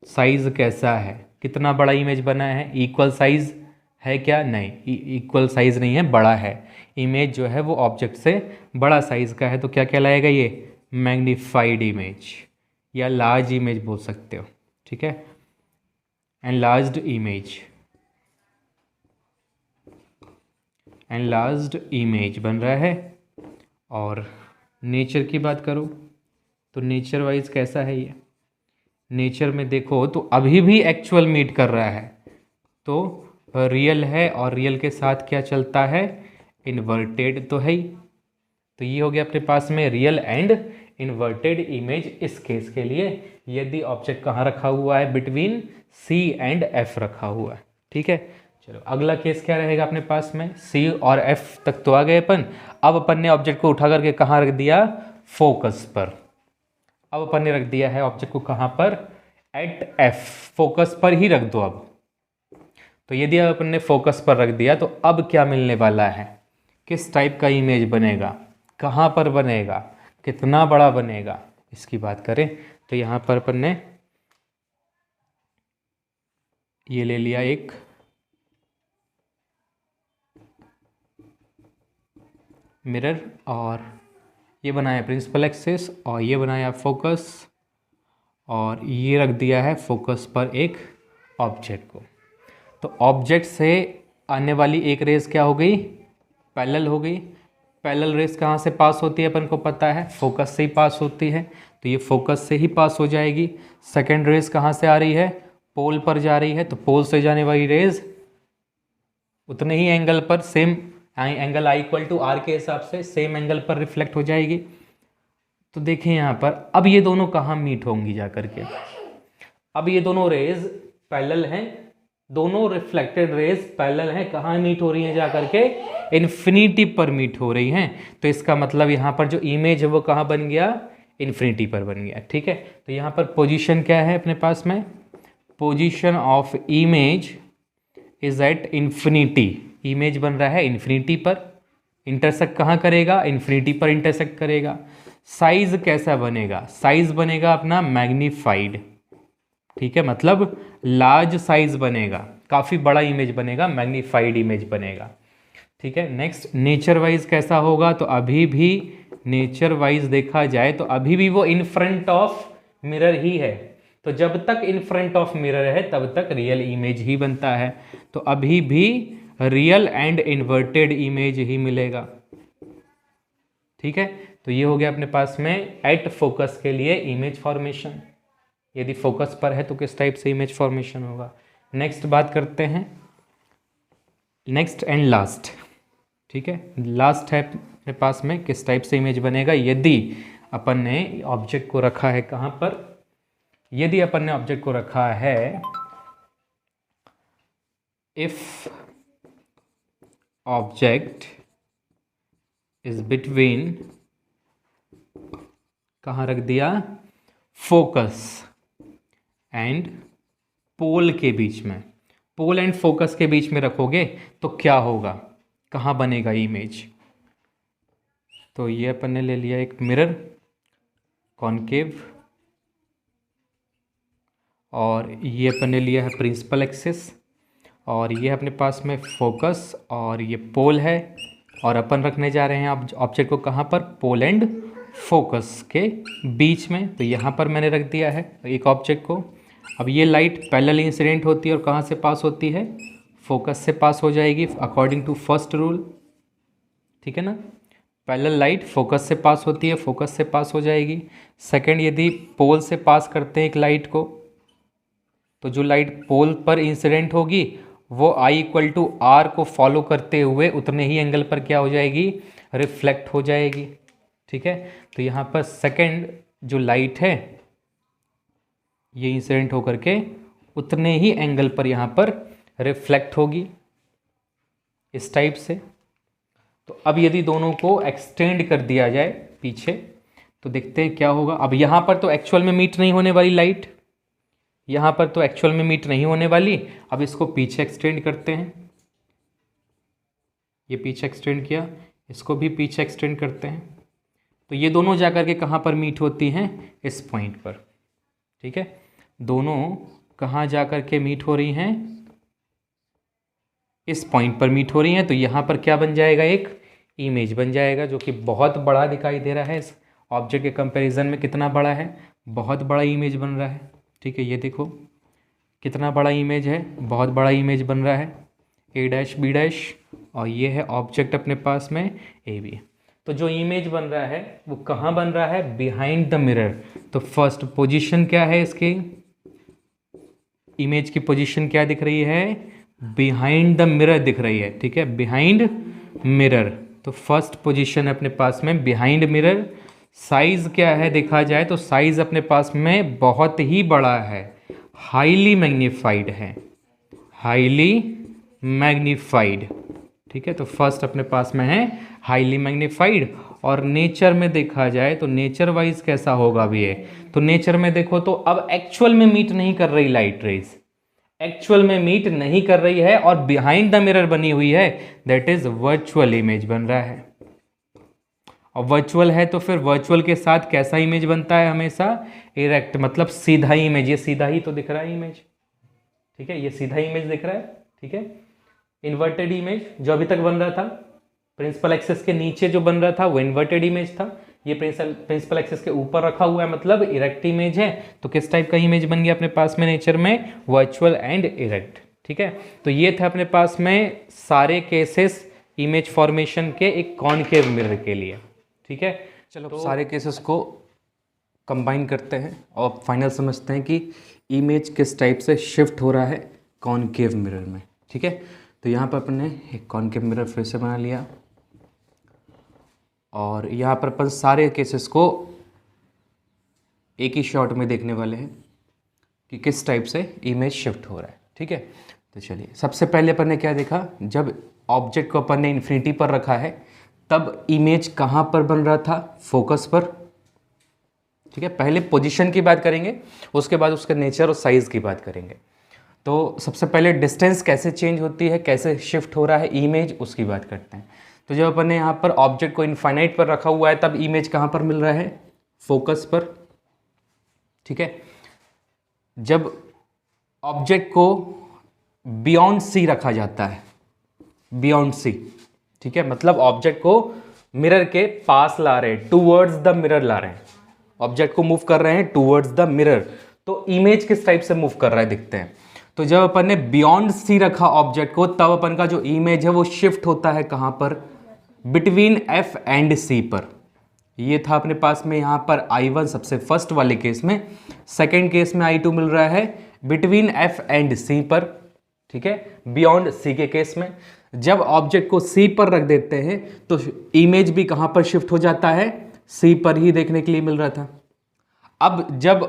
साइज कैसा है? कितना बड़ा इमेज बना है? इक्वल साइज है क्या? नहीं, इक्वल साइज नहीं है, बड़ा है। इमेज जो है वो ऑब्जेक्ट से बड़ा साइज का है, तो क्या कहलाएगा ये? मैग्नीफाइड इमेज या लार्ज इमेज बोल सकते हो, ठीक है, एनलार्ज्ड इमेज, एनलार्ज्ड इमेज बन रहा है। और नेचर की बात करो तो नेचर वाइज कैसा है ये? नेचर में देखो तो अभी भी एक्चुअल मीट कर रहा है, तो रियल है, और रियल के साथ क्या चलता है? इन्वर्टेड तो है ही। तो ये हो गया अपने पास में रियल एंड इन्वर्टेड इमेज इस केस के लिए, यदि ऑब्जेक्ट कहाँ रखा हुआ है? बिटवीन सी एंड एफ रखा हुआ है, ठीक है। चलो अगला केस क्या रहेगा अपने पास में? सी और एफ तक तो आ गए अपन। अब अपन ने ऑब्जेक्ट को उठा करके कहाँ रख दिया? फोकस पर। अब अपन ने रख दिया है ऑब्जेक्ट को कहाँ पर? एट एफ, फोकस पर ही रख दो अब। तो यदि अपन ने फोकस पर रख दिया तो अब क्या मिलने वाला है? किस टाइप का इमेज बनेगा? कहाँ पर बनेगा? कितना बड़ा बनेगा? इसकी बात करें तो यहाँ पर अपन ने ये ले लिया एक मिरर, और ये बनाया प्रिंसिपल एक्सिस, और ये बनाया फोकस, और ये रख दिया है फोकस पर एक ऑब्जेक्ट को। तो ऑब्जेक्ट से आने वाली एक रेस क्या हो गई? पैरेलल हो गई। पैरेलल रेस कहाँ से पास होती है अपन को पता है? फोकस से ही पास होती है, तो ये फोकस से ही पास हो जाएगी। सेकेंड रेस कहाँ से आ रही है? पोल पर जा रही है, तो पोल से जाने वाली रेस उतने ही एंगल पर, same angle I equal to R के हिसाब से सेम एंगल पर रिफ्लेक्ट हो जाएगी। तो देखें यहाँ पर अब ये दोनों कहाँ मीट होंगी जा करके? अब ये दोनों रेज पैरेलल हैं, दोनों रिफ्लेक्टेड रेज पैरेलल हैं, कहाँ मीट हो रही हैं जा करके? इन्फिनिटी पर मीट हो रही हैं। तो इसका मतलब यहाँ पर जो इमेज है वो कहाँ बन गया? इन्फिनिटी पर बन गया, ठीक है। तो यहाँ पर पोजीशन क्या है अपने पास में? Position of image is at infinity. Image बन रहा है इन्फिनिटी पर, इंटरसेक्ट कहाँ करेगा? इन्फिनिटी पर इंटरसेक्ट करेगा। साइज कैसा बनेगा? साइज बनेगा अपना मैग्नीफाइड, ठीक है, मतलब लार्ज साइज बनेगा, काफ़ी बड़ा इमेज बनेगा, मैग्नीफाइड इमेज बनेगा। ठीक है। नेक्स्ट नेचर वाइज कैसा होगा, तो अभी भी नेचर वाइज देखा जाए तो अभी भी वो इन फ्रंट ऑफ मिरर ही है। तो जब तक इन फ्रंट ऑफ मिरर है तब तक रियल इमेज ही बनता है। तो अभी भी रियल एंड इन्वर्टेड इमेज ही मिलेगा। ठीक है, तो ये हो गया अपने पास में एट फोकस के लिए इमेज फॉर्मेशन। यदि फोकस पर है तो किस टाइप से इमेज फॉर्मेशन होगा। नेक्स्ट बात करते हैं, नेक्स्ट एंड लास्ट। ठीक है, लास्ट है अपने पास में किस टाइप से इमेज बनेगा। यदि अपन ने ऑब्जेक्ट को रखा है कहाँ पर, यदि अपन ने ऑब्जेक्ट को रखा है इफ ऑब्जेक्ट इज बिटवीन, कहाँ रख दिया, फोकस एंड पोल के बीच में, पोल एंड फोकस के बीच में रखोगे तो क्या होगा, कहाँ बनेगा इमेज। तो ये अपन ने ले लिया एक मिरर कॉनकेव, और ये अपन ने लिया है प्रिंसिपल एक्सिस, और ये अपने पास में फोकस और ये पोल है, और अपन रखने जा रहे हैं ऑब्जेक्ट को कहाँ पर, पोल एंड फोकस के बीच में। तो यहाँ पर मैंने रख दिया है एक ऑब्जेक्ट को। अब ये लाइट पैरेलल इंसिडेंट होती है और कहाँ से पास होती है, फोकस से पास हो जाएगी अकॉर्डिंग टू फर्स्ट रूल। ठीक है ना, पैरेलल लाइट फोकस से पास होती है, फोकस से पास हो जाएगी। सेकंड, यदि पोल से पास करते हैं एक लाइट को, तो जो लाइट पोल पर इंसिडेंट होगी वो I=R को फॉलो करते हुए उतने ही एंगल पर क्या हो जाएगी, रिफ्लेक्ट हो जाएगी। ठीक है, तो यहाँ पर सेकंड जो लाइट है ये इंसिडेंट होकर के उतने ही एंगल पर यहाँ पर रिफ्लेक्ट होगी इस टाइप से। तो अब यदि दोनों को एक्सटेंड कर दिया जाए पीछे तो देखते हैं क्या होगा। अब यहाँ पर तो एक्चुअल में मीट नहीं होने वाली लाइट, यहाँ पर तो एक्चुअल में मीट नहीं होने वाली। अब इसको पीछे एक्सटेंड करते हैं, ये पीछे एक्सटेंड किया, इसको भी पीछे एक्सटेंड करते हैं। तो ये दोनों जाकर के कहाँ पर मीट होती हैं, इस पॉइंट पर। ठीक है, दोनों कहाँ जाकर के मीट हो रही हैं, इस पॉइंट पर मीट हो रही हैं। तो यहाँ पर क्या बन जाएगा, एक इमेज बन जाएगा जो कि बहुत बड़ा दिखाई दे रहा है। इस ऑब्जेक्ट के कंपैरिजन में कितना बड़ा है, बहुत बड़ा इमेज बन रहा है। ठीक है, ये देखो कितना बड़ा इमेज है, बहुत बड़ा इमेज बन रहा है, A', B', और ये है ऑब्जेक्ट अपने पास में AB। तो जो इमेज बन रहा है वो कहाँ बन रहा है, बिहाइंड द मिरर। तो फर्स्ट पोजीशन क्या है इसकी, इमेज की पोजीशन क्या दिख रही है, बिहाइंड द मिरर दिख रही है। ठीक है, बिहाइंड मिरर, तो फर्स्ट पोजीशन अपने पास में बिहाइंड मिरर। साइज क्या है देखा जाए तो साइज अपने पास में बहुत ही बड़ा है, हाईली मैग्नीफाइड है, हाईली मैग्नीफाइड। ठीक है, तो फर्स्ट अपने पास में है हाईली मैग्नीफाइड। और नेचर में देखा जाए तो नेचर वाइज कैसा होगा भी है, तो नेचर में देखो तो अब एक्चुअल में मीट नहीं कर रही लाइट रेज, एक्चुअल में मीट नहीं कर रही है और बिहाइंड द मिरर बनी हुई है, दैट इज वर्चुअल इमेज बन रहा है। और वर्चुअल है तो फिर वर्चुअल के साथ कैसा इमेज बनता है, हमेशा इरेक्ट, मतलब सीधा इमेज। ये सीधा ही तो दिख रहा है इमेज। ठीक है, ये सीधा इमेज दिख रहा है। ठीक है, इन्वर्टेड इमेज जो अभी तक बन रहा था प्रिंसिपल एक्सिस के नीचे जो बन रहा था वो इन्वर्टेड इमेज था, ये प्रिंसिपल एक्सिस के ऊपर रखा हुआ है मतलब इरेक्ट इमेज है। तो किस टाइप का इमेज बन गया अपने पास में नेचर में, वर्चुअल एंड इरेक्ट। ठीक है, तो ये था अपने पास में सारे केसेस इमेज फॉर्मेशन के एक कॉनकेव मिरर के लिए। ठीक है, चलो तो सारे केसेस को कंबाइन करते हैं और फाइनल समझते हैं कि इमेज किस टाइप से शिफ्ट हो रहा है कॉनकेव मिरर में। ठीक है, तो यहाँ पर अपन ने एक कॉनकेव मिरर फिर से बना लिया और यहाँ पर अपन सारे केसेस को एक ही शॉट में देखने वाले हैं कि किस टाइप से इमेज शिफ्ट हो रहा है। ठीक है, तो चलिए सबसे पहले अपन ने क्या देखा, जब ऑब्जेक्ट को अपन ने इन्फिनिटी पर रखा है तब इमेज कहाँ पर बन रहा था, फोकस पर। ठीक है, पहले पोजीशन की बात करेंगे, उसके बाद उसके नेचर और साइज की बात करेंगे। तो सबसे पहले डिस्टेंस कैसे चेंज होती है, कैसे शिफ्ट हो रहा है इमेज, उसकी बात करते हैं। तो जब अपन ने यहाँ पर ऑब्जेक्ट को इनफाइनाइट पर रखा हुआ है तब इमेज कहाँ पर मिल रहा है, फोकस पर। ठीक है, जब ऑब्जेक्ट को बियॉन्ड सी रखा जाता है, बियॉन्ड सी, ठीक है, मतलब ऑब्जेक्ट को मिरर के पास ला रहे हैं, टूवर्ड्स द मिरर ला रहे हैं, ऑब्जेक्ट को मूव कर रहे हैं टूवर्ड्स द मिरर। तो इमेज किस टाइप से मूव कर रहा है दिखते हैं। तो जब अपन ने बियॉन्ड सी रखा ऑब्जेक्ट को, तब अपन का जो इमेज है वो शिफ्ट होता है कहां पर, बिटवीन एफ एंड सी पर। ये था अपने पास में यहां पर I1 सबसे फर्स्ट वाले केस में, सेकेंड केस में I2 मिल रहा है बिटवीन एफ एंड सी पर, ठीक है, बियॉन्ड सी के केस में। जब ऑब्जेक्ट को सी पर रख देते हैं तो इमेज भी कहां पर शिफ्ट हो जाता है, सी पर ही देखने के लिए मिल रहा था। अब जब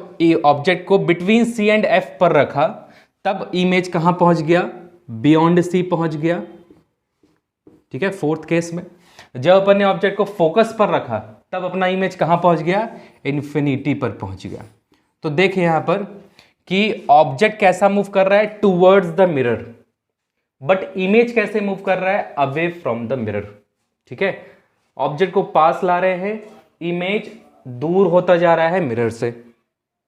ऑब्जेक्ट को बिटवीन सी एंड एफ पर रखा, तब इमेज कहां पहुंच गया, बियॉन्ड सी पहुंच गया, ठीक है, फोर्थ केस में। जब अपन ने ऑब्जेक्ट को फोकस पर रखा, तब अपना इमेज कहां पहुंच गया, इन्फिनिटी पर पहुंच गया। तो देखिए यहां पर कि ऑब्जेक्ट कैसा मूव कर रहा है, towards the mirror, but image कैसे मूव कर रहा है, अवे फ्रॉम द मिरर, ठीक है। ऑब्जेक्ट को पास ला रहे हैं, इमेज दूर होता जा रहा है मिरर से,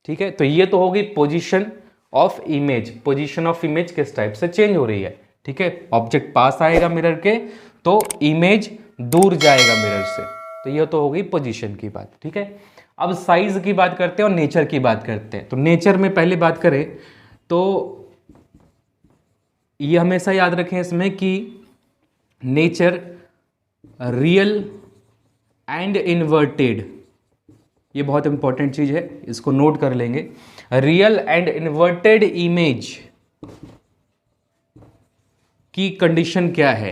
ठीक है। तो ये तो होगी position of image, position of image किस टाइप से चेंज हो रही है, ठीक है। ऑब्जेक्ट पास आएगा मिरर के तो इमेज दूर जाएगा मिरर से, तो ये तो हो गई पोजीशन की बात, ठीक है। अब साइज की बात करते हैं और नेचर की बात करते हैं। तो नेचर में पहले बात करें तो ये हमेशा याद रखें इसमें कि नेचर रियल एंड इन्वर्टेड, ये बहुत इंपॉर्टेंट चीज है, इसको नोट कर लेंगे। रियल एंड इन्वर्टेड इमेज की कंडीशन क्या है,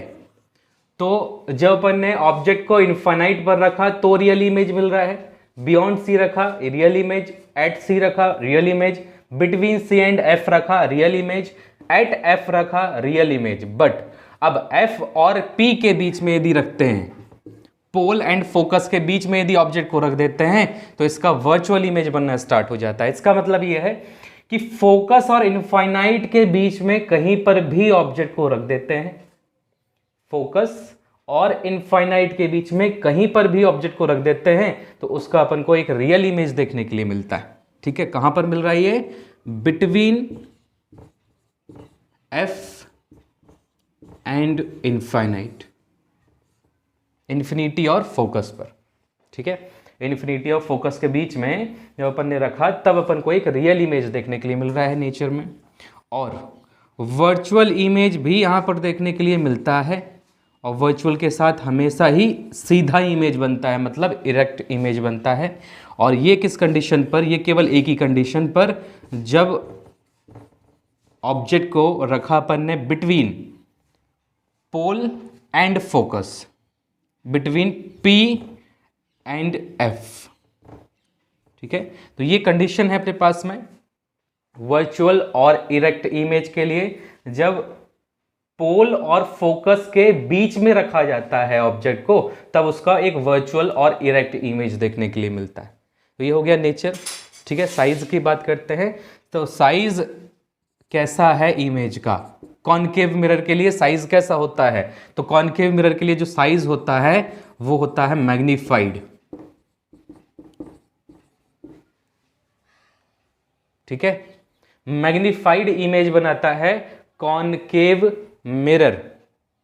तो जब अपन ने ऑब्जेक्ट को इनफाइनाइट पर रखा तो रियल इमेज मिल रहा है, बियॉन्ड सी रखा रियल इमेज, एट सी रखा real image, between C and F रखा रियल इमेज, एट एफ रखा रियल इमेज। बट अब एफ और पी के बीच में यदि रखते हैं, पोल एंड फोकस के बीच में यदि ऑब्जेक्ट को रख देते हैं, तो इसका वर्चुअल इमेज बनना स्टार्ट हो जाता है। इसका मतलब यह है कि फोकस और इनफाइनाइट के बीच में कहीं पर भी ऑब्जेक्ट को रख देते हैं, फोकस और इनफाइनाइट के बीच में कहीं पर भी ऑब्जेक्ट को रख देते हैं, तो उसका अपन को एक रियल इमेज देखने के लिए मिलता है, ठीक है। कहां पर मिल रहा है ये, between F and infinite, infinity और फोकस पर, ठीक है। इन्फिनिटी और फोकस के बीच में जब अपन ने रखा, तब अपन को एक रियल इमेज देखने के लिए मिल रहा है नेचर में, और वर्चुअल इमेज भी यहां पर देखने के लिए मिलता है। और वर्चुअल के साथ हमेशा ही सीधा इमेज बनता है, मतलब इरेक्ट इमेज बनता है। और ये किस कंडीशन पर, ये केवल एक ही कंडीशन पर, जब ऑब्जेक्ट को रखा अपन ने between pole and focus, between P and F, ठीक है। तो ये कंडीशन है अपने पास में वर्चुअल और इरेक्ट इमेज के लिए। जब पोल और फोकस के बीच में रखा जाता है ऑब्जेक्ट को, तब उसका एक वर्चुअल और इरेक्ट इमेज देखने के लिए मिलता है। तो ये हो गया नेचर, ठीक है। साइज की बात करते हैं, तो साइज कैसा है इमेज का, कॉनकेव मिरर के लिए साइज कैसा होता है, तो कॉनकेव मिरर के लिए जो साइज होता है वो होता है मैग्नीफाइड, ठीक है। मैग्नीफाइड इमेज बनाता है कॉनकेव मिरर,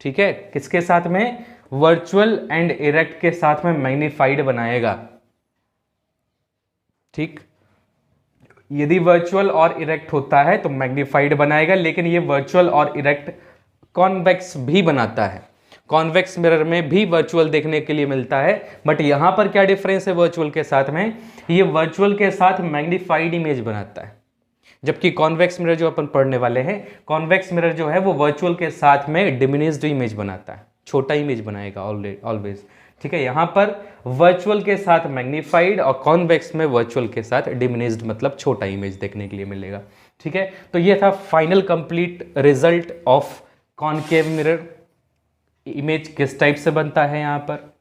ठीक है। किसके साथ में, वर्चुअल एंड इरेक्ट के साथ में मैग्नीफाइड बनाएगा, ठीक। यदि वर्चुअल और इरेक्ट होता है तो मैग्नीफाइड बनाएगा, लेकिन ये वर्चुअल और इरेक्ट कॉन्वेक्स भी बनाता है। कॉन्वेक्स मिरर में भी वर्चुअल देखने के लिए मिलता है, बट यहां पर क्या डिफरेंस है वर्चुअल के साथ में, ये वर्चुअल के साथ मैग्नीफाइड इमेज बनाता है, जबकि कॉन्वेक्स मिरर जो अपन पढ़ने वाले हैं, कॉन्वेक्स मिरर जो है वो वर्चुअल के साथ में डिमिनिश्ड इमेज बनाता है, छोटा इमेज बनाएगा ऑलवेज, ठीक है। यहां पर वर्चुअल के साथ मैग्नीफाइड और कॉन्वेक्स में वर्चुअल के साथ डिमिनिश्ड, मतलब छोटा इमेज देखने के लिए मिलेगा, ठीक है। तो ये था final complete result of concave mirror. Image किस टाइप से बनता है, यहाँ पर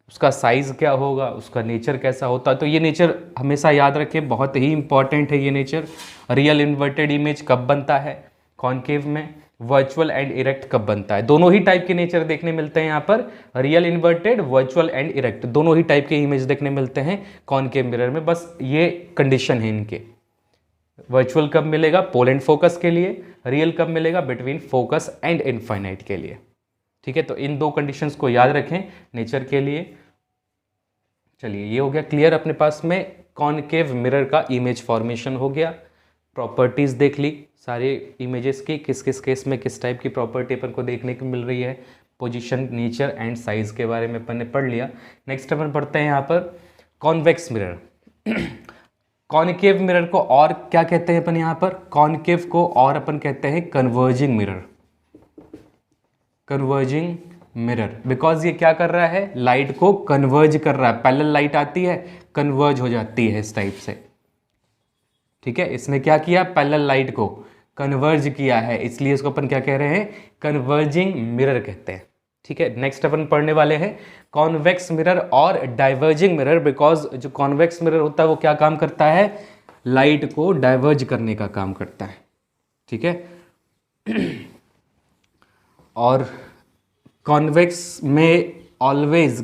उसका साइज क्या होगा, उसका नेचर कैसा होता है। तो ये नेचर हमेशा याद रखें, बहुत ही इंपॉर्टेंट है ये नेचर। रियल इन्वर्टेड इमेज कब बनता है कॉनकेव में, वर्चुअल एंड इरेक्ट कब बनता है। दोनों ही टाइप के नेचर देखने मिलते हैं यहाँ पर, real inverted, virtual and erect, दोनों ही टाइप के इमेज देखने मिलते हैं कॉनकेव मिरर में। बस ये कंडीशन है इनके, वर्चुअल कब मिलेगा पोल एंड फोकस के लिए, रियल कब मिलेगा बिटवीन फोकस एंड इनफाइनाइट के लिए, ठीक है, तो इन दो कंडीशंस को याद रखें नेचर के लिए। चलिए ये हो गया क्लियर, अपने पास में कॉनकेव मिरर का इमेज फॉर्मेशन हो गया, प्रॉपर्टीज़ देख ली सारे इमेजेस की, किस किस केस में किस टाइप की प्रॉपर्टी अपन को देखने को मिल रही है, पोजीशन, नेचर एंड साइज के बारे में अपन ने पढ़ लिया। नेक्स्ट अपन पढ़ते हैं यहाँ पर कॉन्वेक्स मिरर। कॉनकेव मिरर को और क्या कहते हैं अपन यहाँ पर, कॉनकेव को और अपन कहते हैं converging mirror. Converging mirror because ये क्या कर रहा है, लाइट को कन्वर्ज कर रहा है, पैरेलल लाइट आती है कन्वर्ज हो जाती है इस टाइप से। ठीक है, इसने क्या किया, पैरेलल लाइट को कन्वर्ज किया है, इसलिए इसको अपन क्या कह रहे हैं, कन्वर्जिंग मिरर कहते हैं। ठीक है, नेक्स्ट अपन पढ़ने वाले हैं कॉन्वेक्स मिरर और डाइवर्जिंग मिरर। बिकॉज जो कॉन्वेक्स मिरर होता है वो क्या काम करता है, लाइट को डाइवर्ज करने का काम करता है। ठीक है, और कॉन्वेक्स में ऑलवेज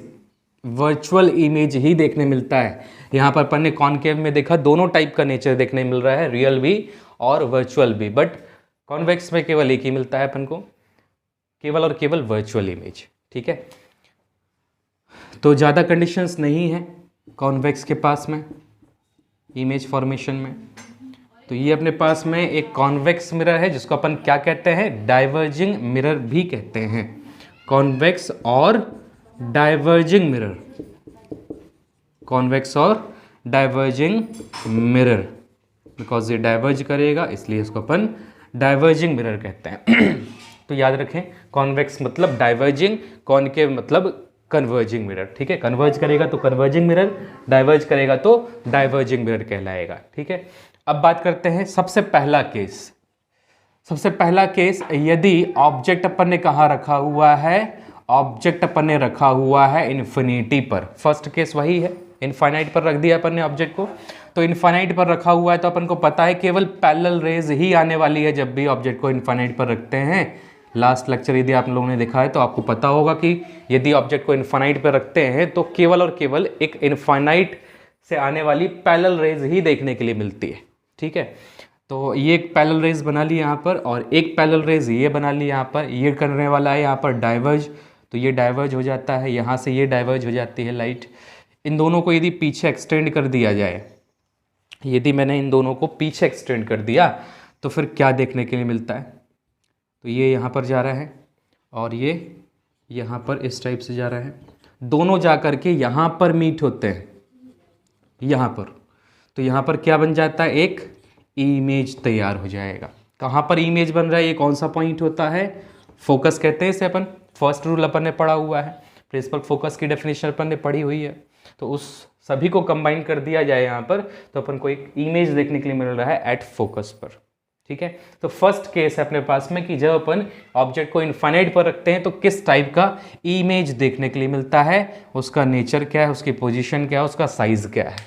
वर्चुअल इमेज ही देखने मिलता है। यहाँ पर अपन ने कॉनकेव में देखा दोनों टाइप का नेचर देखने मिल रहा है, रियल भी और वर्चुअल भी, बट कॉन्वेक्स में केवल एक ही मिलता है अपन को, केवल और केवल वर्चुअल इमेज। ठीक है, तो ज़्यादा कंडीशंस नहीं है कॉन्वेक्स के पास में इमेज फॉर्मेशन में। तो ये अपने पास में एक कॉन्वेक्स मिरर है जिसको अपन क्या कहते हैं, डाइवर्जिंग मिरर भी कहते हैं। कॉन्वेक्स और डाइवर्जिंग मिरर, कॉन्वेक्स और डाइवर्जिंग मिरर, बिकॉज ये डाइवर्ज करेगा इसलिए इसको अपन डाइवर्जिंग मिरर कहते हैं। तो याद रखें, कॉन्वेक्स मतलब डाइवर्जिंग, कॉनकेव मतलब कन्वर्जिंग मिरर। ठीक है, कन्वर्ज करेगा तो कन्वर्जिंग मिरर, डाइवर्ज करेगा तो डाइवर्जिंग मिरर कहलाएगा। ठीक है, अब बात करते हैं सबसे पहला केस। सबसे पहला केस, यदि ऑब्जेक्ट अपन ने कहाँ रखा हुआ है, ऑब्जेक्ट अपन ने रखा हुआ है इन्फिनिटी पर। फर्स्ट केस वही है, इनफाइनाइट पर रख दिया अपन ने ऑब्जेक्ट को, तो इनफाइनाइट पर रखा हुआ है तो अपन को पता है केवल पैरेलल रेज ही आने वाली है जब भी ऑब्जेक्ट को इनफाइनाइट पर रखते हैं। लास्ट लेक्चर यदि आप लोगों ने देखा है तो आपको पता होगा कि यदि ऑब्जेक्ट को इनफाइनाइट पर रखते हैं तो केवल और केवल एक इनफाइनाइट से आने वाली पैरेलल रेज ही देखने के लिए मिलती है। ठीक है, तो ये एक पैरेलल रेज बना ली यहाँ पर, और एक पैरेलल रेज ये बना ली यहाँ पर, ये करने वाला है यहाँ पर डाइवर्ज, तो ये डाइवर्ज हो जाता है, यहाँ से ये डाइवर्ज हो जाती है लाइट। इन दोनों को यदि पीछे एक्सटेंड कर दिया जाए, यदि मैंने इन दोनों को पीछे एक्सटेंड कर दिया तो फिर क्या देखने के लिए मिलता है, तो ये यहाँ पर जा रहा है और ये यहाँ पर इस टाइप से जा रहा है, दोनों जा कर के यहाँ पर मीट होते हैं यहाँ पर, तो यहाँ पर क्या बन जाता है, एक इमेज तैयार हो जाएगा। कहाँ पर इमेज बन रहा है, ये कौन सा पॉइंट होता है, फोकस कहते हैं इसे अपन, फर्स्ट रूल अपन ने पढ़ा हुआ है, प्रिंसिपल फोकस की डेफिनेशन अपन ने पढ़ी हुई है। तो उस सभी को कंबाइन कर दिया जाए यहाँ पर तो अपन को एक इमेज देखने के लिए मिल रहा है एट फोकस पर। ठीक है, तो फर्स्ट केस है अपने पास में कि जब अपन ऑब्जेक्ट को इनफाइनाइट पर रखते हैं तो किस टाइप का इमेज देखने के लिए मिलता है, उसका नेचर क्या है, उसकी पोजीशन क्या है, उसका साइज क्या है,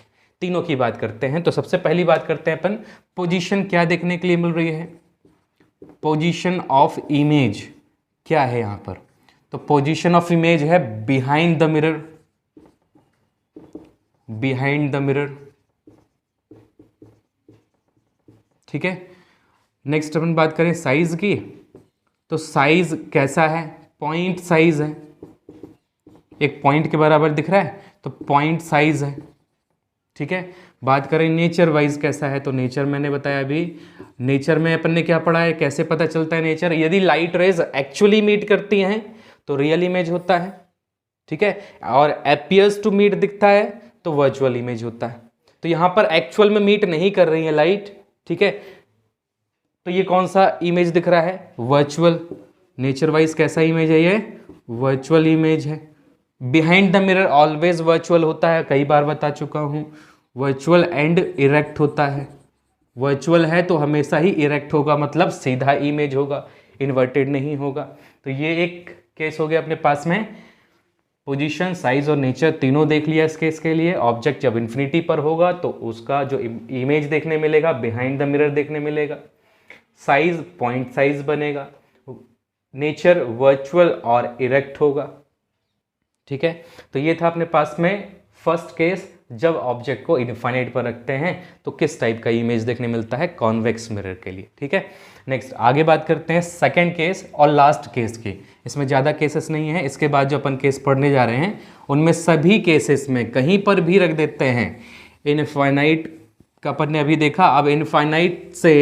तीनों की बात करते हैं। तो सबसे पहली बात करते हैं अपन, पोजीशन क्या देखने के लिए मिल रही है, पोजीशन ऑफ इमेज क्या है यहाँ पर, तो पोजीशन ऑफ इमेज है behind the mirror, behind the mirror. ठीक है, नेक्स्ट अपन बात करें साइज की, तो साइज कैसा है, पॉइंट साइज है, एक पॉइंट के बराबर दिख रहा है तो पॉइंट साइज है। ठीक है, बात करें नेचर वाइज कैसा है, तो नेचर मैंने बताया अभी, नेचर में अपन ने क्या पढ़ा है, कैसे पता चलता है नेचर, यदि लाइट रेज एक्चुअली मीट करती हैं तो रियल इमेज होता है। ठीक है, और अपीयर्स टू मीट दिखता है तो वर्चुअल इमेज होता है। तो यहाँ पर एक्चुअल में मीट नहीं कर रही है लाइट। ठीक है, तो ये कौन सा इमेज दिख रहा है, वर्चुअल। नेचर वाइज कैसा इमेज है, ये वर्चुअल इमेज है। Behind the mirror always virtual होता है, कई बार बता चुका हूँ, वर्चुअल एंड इरेक्ट होता है। वर्चुअल है तो हमेशा ही इरेक्ट होगा, मतलब सीधा इमेज होगा, इन्वर्टेड नहीं होगा। तो ये एक केस हो गया अपने पास में, पोजीशन, साइज और नेचर तीनों देख लिया इस केस के लिए। ऑब्जेक्ट जब इन्फिनिटी पर होगा तो उसका जो इमेज देखने मिलेगा बिहाइंड द मिरर देखने मिलेगा, साइज पॉइंट साइज बनेगा, नेचर वर्चुअल और इरेक्ट होगा। ठीक है, तो ये था अपने पास में फर्स्ट केस जब ऑब्जेक्ट को इनफाइनाइट पर रखते हैं तो किस टाइप का इमेज देखने मिलता है कॉन्वेक्स मिरर के लिए। ठीक है, नेक्स्ट आगे बात करते हैं सेकंड केस और लास्ट केस की। इसमें ज़्यादा केसेस नहीं है, इसके बाद जो अपन केस पढ़ने जा रहे हैं उनमें सभी केसेस में कहीं पर भी रख देते हैं इनफाइनाइट का अपन ने अभी देखा। अब इनफाइनाइट से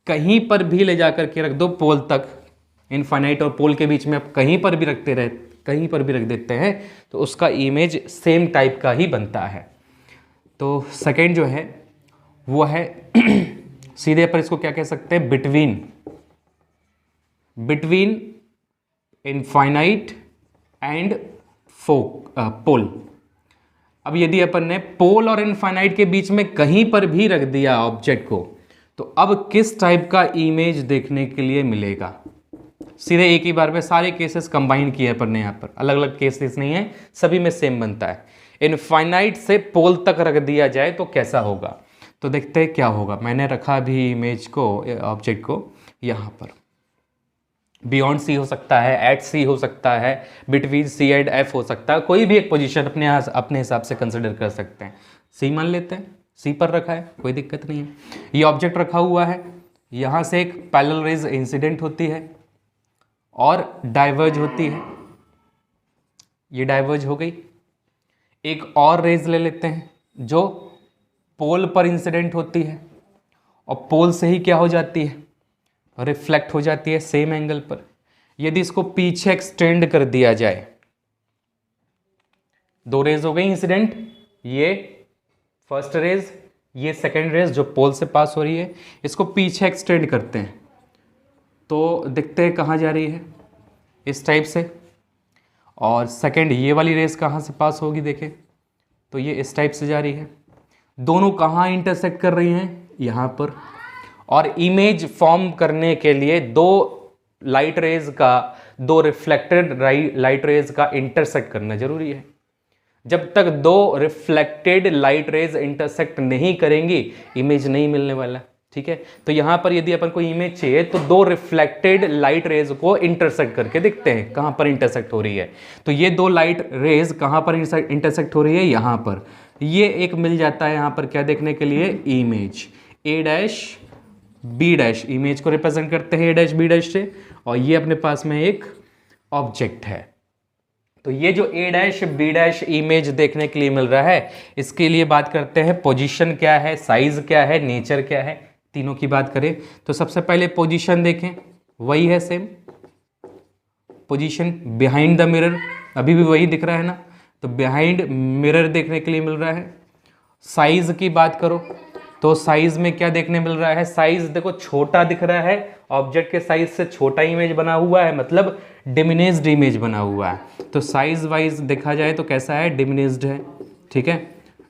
कहीं पर भी ले जाकर के रख दो पोल तक, इनफाइनाइट और पोल के बीच में आप कहीं पर भी कहीं पर भी रख देते हैं तो उसका इमेज सेम टाइप का ही बनता है। तो सेकंड जो है वो है सीधे पर इसको क्या कह सकते हैं, बिटवीन इनफाइनाइट एंड पोल। अब यदि अपन ने पोल और इनफाइनाइट के बीच में कहीं पर भी रख दिया ऑब्जेक्ट को तो अब किस टाइप का इमेज देखने के लिए मिलेगा। सीधे एक ही बार में सारे केसेस कंबाइन किए अपन ने, यहाँ पर अलग अलग केसेस नहीं है, सभी में सेम बनता है। इनफाइनाइट से पोल तक रख दिया जाए तो कैसा होगा, तो देखते हैं क्या होगा। मैंने रखा भी इमेज को, ऑब्जेक्ट को यहाँ पर। बियॉन्ड सी हो सकता है, एट सी हो सकता है, बिटवीन सी एंड एफ हो सकता है, कोई भी एक पोजीशन अपने हिसाब से कंसिडर कर सकते हैं। सी मान लेते हैं, सी पर रखा है, कोई दिक्कत नहीं है। ये ऑब्जेक्ट रखा हुआ है, यहाँ से एक पैरेलल रेज इंसिडेंट होती है और डाइवर्ज होती है, ये डाइवर्ज हो गई। एक और रेज ले लेते हैं जो पोल पर इंसिडेंट होती है और पोल से ही क्या हो जाती है, रिफ्लेक्ट हो जाती है सेम एंगल पर। यदि इसको पीछे एक्सटेंड कर दिया जाए, दो रेज हो गई इंसिडेंट, ये फर्स्ट रेज, ये सेकेंड रेज जो पोल से पास हो रही है, इसको पीछे एक्सटेंड करते हैं तो देखते हैं कहाँ जा रही है, इस टाइप से। और सेकंड ये वाली रेस कहाँ से पास होगी, देखें तो ये इस टाइप से जा रही है। दोनों कहाँ इंटरसेक्ट कर रही हैं, यहाँ पर। और इमेज फॉर्म करने के लिए दो लाइट रेज का, दो रिफ्लेक्टेड लाइट रेज का इंटरसेक्ट करना जरूरी है। जब तक दो रिफ्लेक्टेड लाइट रेज इंटरसेक्ट नहीं करेंगी इमेज नहीं मिलने वाला। ठीक है, तो यहां पर यदि अपन को इमेज चाहिए तो दो रिफ्लेक्टेड लाइट रेज को इंटरसेक्ट करके देखते हैं कहां पर इंटरसेक्ट हो रही है। तो ये दो लाइट रेज कहां पर इंटरसेक्ट हो रही है, यहां पर। ये एक मिल जाता है यहां पर क्या देखने के लिए, image A dash B dash, image को रिप्रेजेंट करते हैं ए डैश बी डैश से। और ये अपने पास में एक ऑब्जेक्ट है। तो ये जो ए डैश बी डैश इमेज देखने के लिए मिल रहा है, इसके लिए बात करते हैं पोजीशन क्या है, साइज क्या है, नेचर क्या है। तीनों की बात करें तो सबसे पहले पोजीशन देखें, वही है same position behind the mirror, अभी भी वही दिख रहा है ना, तो बिहाइंड मिरर देखने के लिए मिल रहा है। साइज की बात करो तो साइज में क्या देखने मिल रहा है, साइज देखो छोटा दिख रहा है, ऑब्जेक्ट के साइज से छोटा इमेज बना हुआ है, मतलब डिमिनिश्ड इमेज बना हुआ है। तो साइज वाइज देखा जाए तो कैसा है, डिमिनिश्ड है। ठीक है,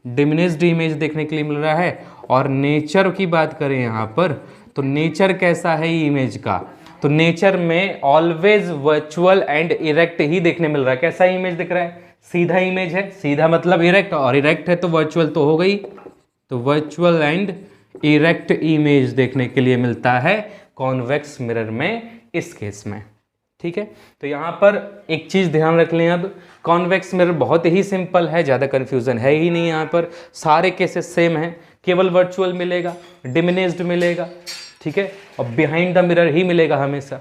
डिमिनिश्ड इमेज देखने के लिए मिल रहा है। और नेचर की बात करें यहाँ पर तो नेचर कैसा है इमेज का, तो नेचर में ऑलवेज वर्चुअल एंड इरेक्ट ही देखने मिल रहा है। कैसा इमेज दिख रहा है, सीधा इमेज है, सीधा मतलब इरेक्ट, और इरेक्ट है तो वर्चुअल तो हो गई, तो वर्चुअल एंड इरेक्ट इमेज देखने के लिए मिलता है कॉन्वेक्स मिरर में इस केस में। ठीक है, तो यहाँ पर एक चीज ध्यान रख लें, अब कॉन्वेक्स मिरर बहुत ही सिंपल है, ज़्यादा कन्फ्यूजन है ही नहीं। यहाँ पर सारे केसेस सेम हैं, केवल वर्चुअल मिलेगा, डिमिनिश्ड मिलेगा। ठीक है, और बिहाइंड द मिरर ही मिलेगा हमेशा,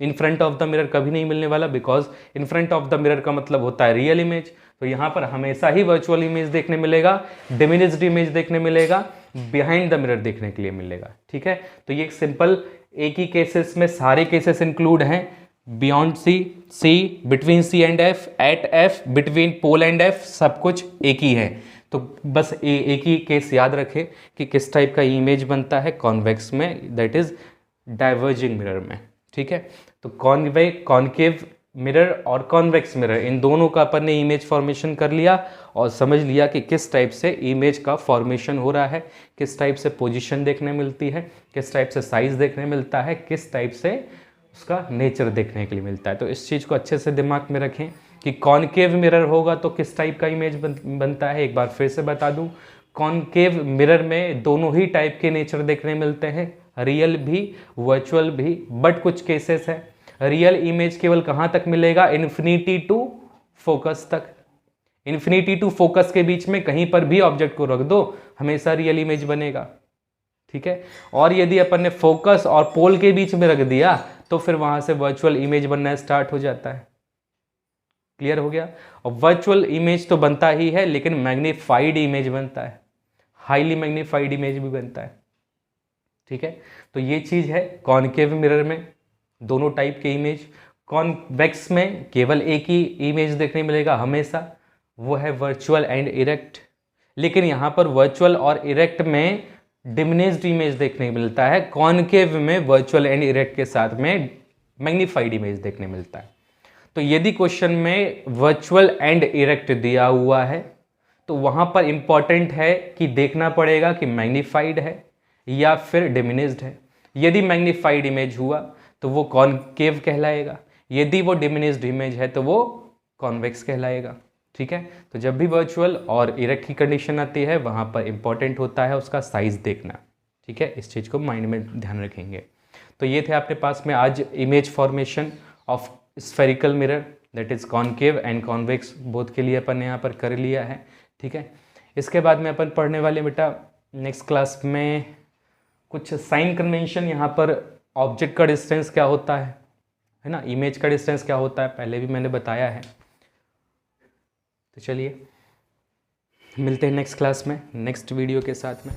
in front of the mirror कभी नहीं मिलने वाला, because in front of the mirror का मतलब होता है रियल इमेज। तो यहाँ पर हमेशा ही वर्चुअल इमेज देखने मिलेगा, डिमिनिश्ड इमेज देखने मिलेगा, बिहाइंड द मिरर देखने के लिए मिलेगा। ठीक है, तो ये एक सिंपल एक ही केसेस में सारे केसेस इंक्लूड हैं, beyond C, C, between C and F, at F, between pole and F, सब कुछ एक ही है। तो बस एक ही केस याद रखें कि किस टाइप का इमेज बनता है कॉन्वेक्स में, दैट इज डाइवर्जिंग मिरर में। ठीक है, तो कॉनकेव मिरर और कॉन्वेक्स मिरर, इन दोनों का अपन ने इमेज फॉर्मेशन कर लिया और समझ लिया कि किस टाइप से इमेज का फॉर्मेशन हो रहा है, किस टाइप से पोजीशन देखने मिलती है, किस टाइप से साइज देखने मिलता है, किस टाइप से उसका नेचर देखने के लिए मिलता है। तो इस चीज़ को अच्छे से दिमाग में रखें कि कॉनकेव मिरर होगा तो किस टाइप का इमेज बनता है। एक बार फिर से बता दूं, कॉनकेव मिरर में दोनों ही टाइप के नेचर देखने मिलते हैं, रियल भी वर्चुअल भी, बट कुछ केसेस है रियल इमेज केवल कहाँ तक मिलेगा, इन्फिनिटी टू फोकस तक। इन्फिनिटी टू फोकस के बीच में कहीं पर भी ऑब्जेक्ट को रख दो, हमेशा रियल इमेज बनेगा, ठीक है। और यदि अपन ने फोकस और पोल के बीच में रख दिया तो फिर वहां से वर्चुअल इमेज बनना स्टार्ट हो जाता है। क्लियर हो गया। और वर्चुअल इमेज तो बनता ही है, लेकिन मैग्नीफाइड इमेज बनता है, हाईली मैग्नीफाइड इमेज भी बनता है, ठीक है। तो ये चीज है कॉनकेव मिरर में दोनों टाइप के इमेज। कॉन्वेक्स में केवल एक ही इमेज देखने मिलेगा हमेशा, वो है वर्चुअल एंड इरेक्ट। लेकिन यहां पर वर्चुअल और इरेक्ट में डिमिनिश्ड इमेज देखने मिलता है, कॉनकेव में वर्चुअल एंड इरेक्ट के साथ में मैग्नीफाइड इमेज देखने मिलता है। तो यदि क्वेश्चन में वर्चुअल एंड इरेक्ट दिया हुआ है तो वहां पर इंपॉर्टेंट है कि देखना पड़ेगा कि मैग्नीफाइड है या फिर डिमिनिश्ड है। यदि मैग्नीफाइड इमेज हुआ तो वो कॉनकेव कहलाएगा, यदि वो डिमिनिश्ड इमेज है तो वो कॉन्वेक्स कहलाएगा, ठीक है। तो जब भी वर्चुअल और इरेक्ट की कंडीशन आती है वहां पर इंपॉर्टेंट होता है उसका साइज देखना, ठीक है। इस चीज को माइंड में ध्यान रखेंगे। तो ये थे आपके पास में आज image formation of spherical mirror, that is concave and convex, both के लिए अपन ने यहाँ पर कर लिया है, ठीक है। इसके बाद में अपन पढ़ने वाले बेटा नेक्स्ट क्लास में कुछ साइन कन्वेंशन, यहाँ पर ऑब्जेक्ट का डिस्टेंस क्या होता है ना, इमेज का डिस्टेंस क्या होता है, पहले भी मैंने बताया है। तो चलिए मिलते हैं नेक्स्ट क्लास में नेक्स्ट वीडियो के साथ में।